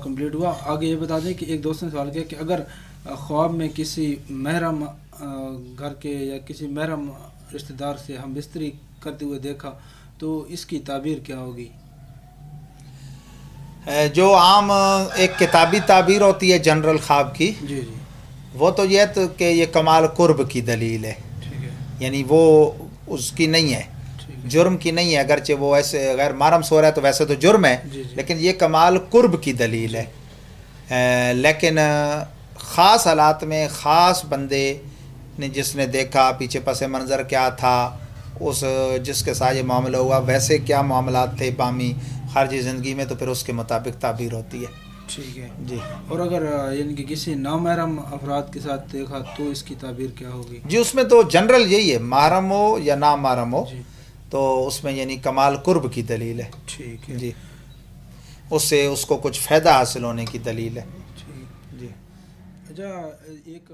Complete हुआ। आगे ये बता दें कि एक दोस्त ने सवाल किया कि अगर ख्वाब में किसी महरम घर के या किसी महरम रिश्तेदार से हम बिस्तरी करते हुए देखा तो इसकी ताबीर क्या होगी? जो आम एक किताबी ताबीर होती है जनरल ख्वाब की, जी जी, वो तो यह तो कि ये कमाल कुर्ब की दलील है, ठीक है, यानी वो उसकी नहीं है, ठीक है, जुर्म की नहीं है। अगरचे वो ऐसे अगर मारम सो रहा है तो वैसे तो जुर्म है, जी जी, लेकिन ये कमाल कुर्ब की दलील है। लेकिन ख़ास हालात में ख़ास बंदे ने जिसने देखा, पीछे पस मंज़र क्या था, उस जिसके साथ ये मामला हुआ वैसे क्या मामलात थे बामी खारजी ज़िंदगी में, तो फिर उसके मुताबिक ताबीर होती है। ठीक है। जी और अगर यानी कि किसी नामहरम अफराद के साथ देखा तो इसकी ताबीर क्या होगी? जी, उसमें तो जनरल यही है, महरम हो या ना महरम हो, जी, तो उसमें यानी कमाल कुर्ब की दलील है। ठीक है, जी, उससे उसको कुछ फ़ायदा हासिल होने की दलील है। ठीक। जी। अच्छा, एक